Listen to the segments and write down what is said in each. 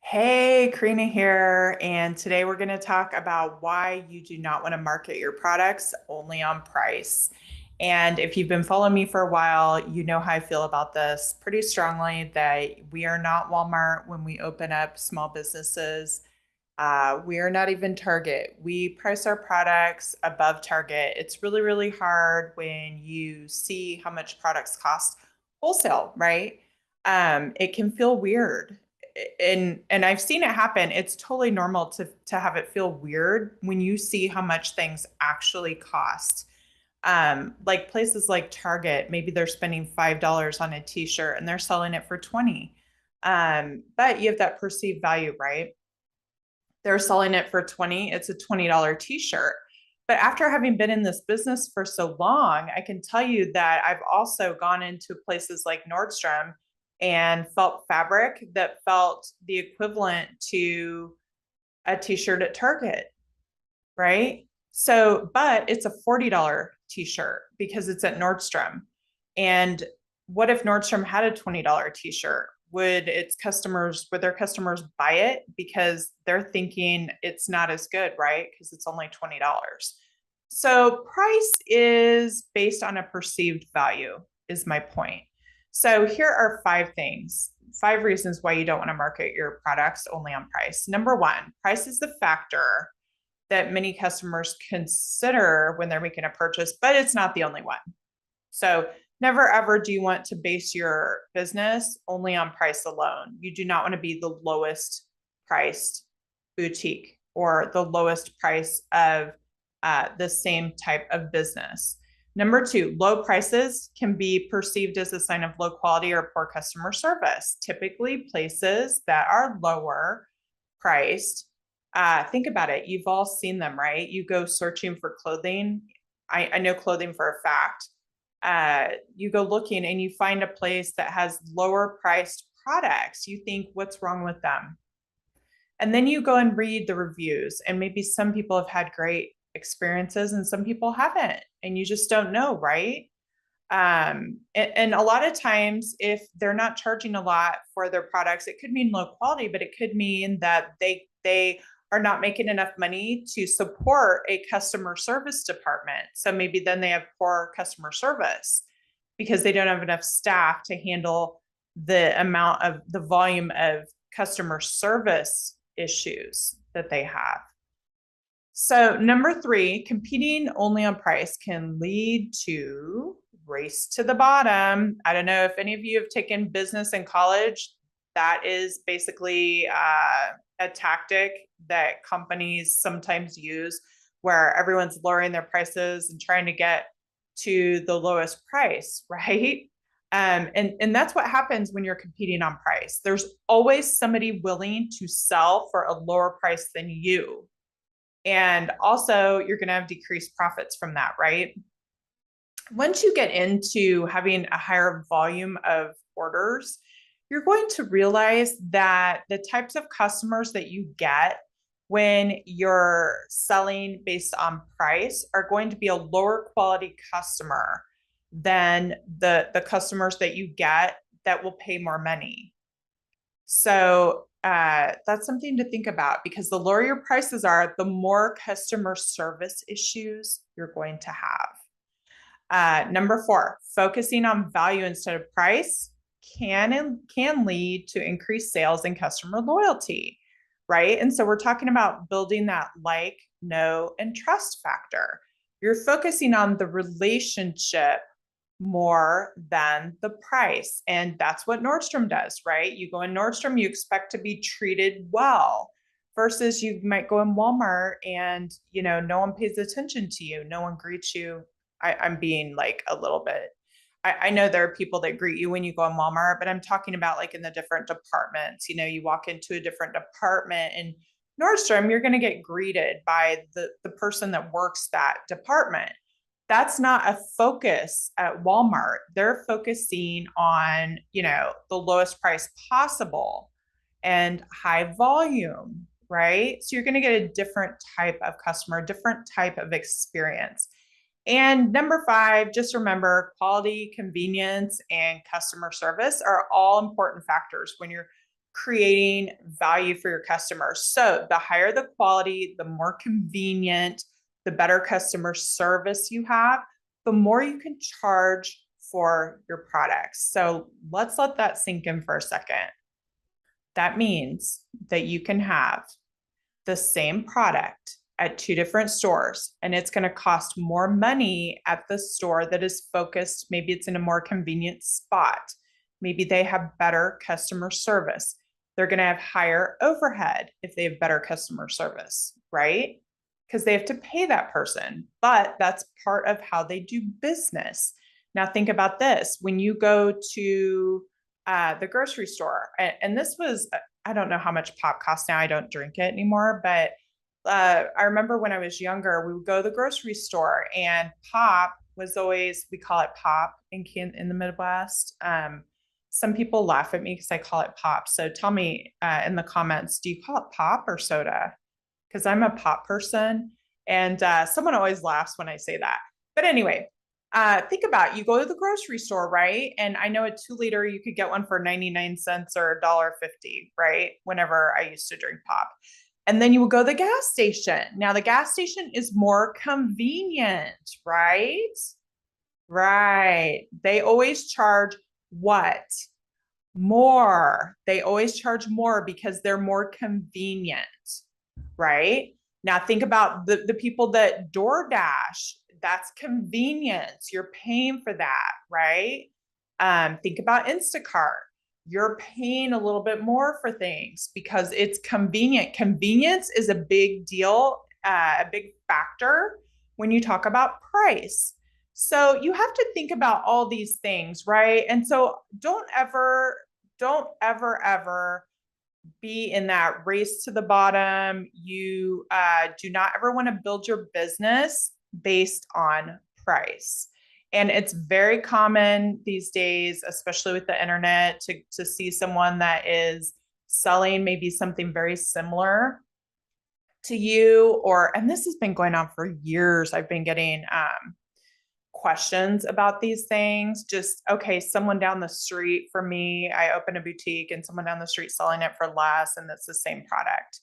Hey, Karina here, and today we're going to talk about why you do not want to market your products only on price. And if you've been following me for a while, you know how I feel about this pretty strongly that we are not Walmart when we open up small businesses. We are not even Target. We price our products above Target. It's really, really hard when you see how much products cost wholesale, right? It can feel weird. And I've seen it happen. It's totally normal to have it feel weird when you see how much things actually cost. Like places like Target, maybe they're spending $5 on a t-shirt and they're selling it for 20. But you have that perceived value, right? They're selling it for 20. It's a $20 t-shirt. But after having been in this business for so long, I can tell you that I've also gone into places like Nordstrom and felt fabric that felt the equivalent to a t-shirt at Target, right? So, but it's a $40 t-shirt because it's at Nordstrom. And what if Nordstrom had a $20 t-shirt? Would their customers buy it because they're thinking it's not as good, right? Because it's only $20. So price is based on a perceived value, is my point. So here are five reasons why you don't want to market your products only on price. Number one, price is the factor that many customers consider when they're making a purchase, but it's not the only one. So never ever do you want to base your business only on price alone. You do not want to be the lowest priced boutique or the lowest price of the same type of business. Number two, low prices can be perceived as a sign of low quality or poor customer service. Typically, places that are lower priced, think about it. You've all seen them, right? You go searching for clothing. I know clothing for a fact. You go looking and you find a place that has lower priced products. You think, what's wrong with them? And then you go and read the reviews, and maybe some people have had great experiences and some people haven't, and you just don't know, right? And a lot of times, if they're not charging a lot for their products, it could mean low quality, but it could mean that they are not making enough money to support a customer service department. So maybe then they have poor customer service because they don't have enough staff to handle the volume of customer service issues that they have. So, number three, competing only on price can lead to race to the bottom. I don't know if any of you have taken business in college. That is basically a tactic that companies sometimes use where everyone's lowering their prices and trying to get to the lowest price, right? And that's what happens when you're competing on price. There's always somebody willing to sell for a lower price than you. And also, you're going to have decreased profits from that, right? Once you get into having a higher volume of orders, you're going to realize that the types of customers that you get when you're selling based on price are going to be a lower quality customer than the customers that you get that will pay more money. So that's something to think about because the lower your prices are, the more customer service issues you're going to have. Number four, focusing on value instead of price can lead to increased sales and customer loyalty, right? And so we're talking about building that like, know, and trust factor. You're focusing on the relationship more than the price. And that's what Nordstrom does, right? You go in Nordstrom, you expect to be treated well versus you might go in Walmart and, no one pays attention to you. No one greets you. I'm being like a little bit, I know there are people that greet you when you go in Walmart, but I'm talking about like in the different departments. You walk into a different department and Nordstrom, you're going to get greeted by the person that works that department. That's not a focus at Walmart. They're focusing on, the lowest price possible and high volume, right? So you're going to get a different type of customer, a different type of experience. And number five, just remember quality, convenience, and customer service are all important factors when you're creating value for your customers. So the higher the quality, the more convenient, the better customer service you have, the more you can charge for your products. So let's let that sink in for a second. That means that you can have the same product at two different stores, and it's going to cost more money at the store that is focused. Maybe it's in a more convenient spot. Maybe they have better customer service. They're going to have higher overhead if they have better customer service, right? Because they have to pay that person, but that's part of how they do business. Now, think about this. When you go to the grocery store, and this was, I don't know how much pop costs now. I don't drink it anymore, but I remember when I was younger, we would go to the grocery store and pop was always, we call it pop in the Midwest. Some people laugh at me because I call it pop. So tell me in the comments, do you call it pop or soda? Because I'm a pop person, and someone always laughs when I say that. But anyway, think about it. You go to the grocery store, right? And I know a 2 liter, you could get one for 99 cents or $1.50, right? Whenever I used to drink pop. And then you would go to the gas station. Now, the gas station is more convenient, right? Right. They always charge what? More. They always charge more because they're more convenient, right? Now, think about the people that DoorDash. That's convenience. You're paying for that, right? Think about Instacart. You're paying a little bit more for things because it's convenient. Convenience is a big deal, a big factor when you talk about price. So you have to think about all these things, right? And so don't ever, ever be in that race to the bottom. You do not ever want to build your business based on price. And it's very common these days, especially with the internet, to see someone that is selling maybe something very similar to you, and this has been going on for years. I've been getting questions about these things. Just, okay, someone down the street from me, I open a boutique and someone down the street selling it for less, and it's the same product.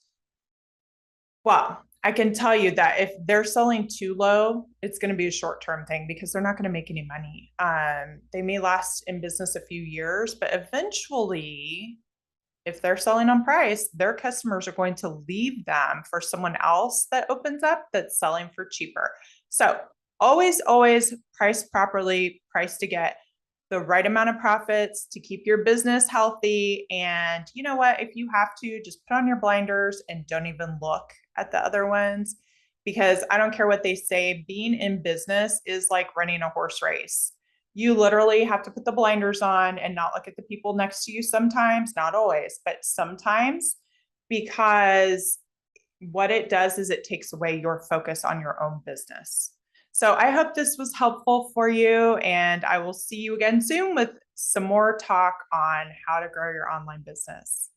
Well, I can tell you that if they're selling too low, it's going to be a short-term thing because they're not going to make any money. They may last in business a few years, but eventually, if they're selling on price, their customers are going to leave them for someone else that opens up that's selling for cheaper. So always price properly, price to get the right amount of profits to keep your business healthy. And you know what? If you have to, just put on your blinders and don't even look at the other ones, because I don't care what they say, being in business is like running a horse race. You literally have to put the blinders on and not look at the people next to you sometimes, not always, but sometimes, because what it does is it takes away your focus on your own business. So I hope this was helpful for you, and I will see you again soon with some more talk on how to grow your online business.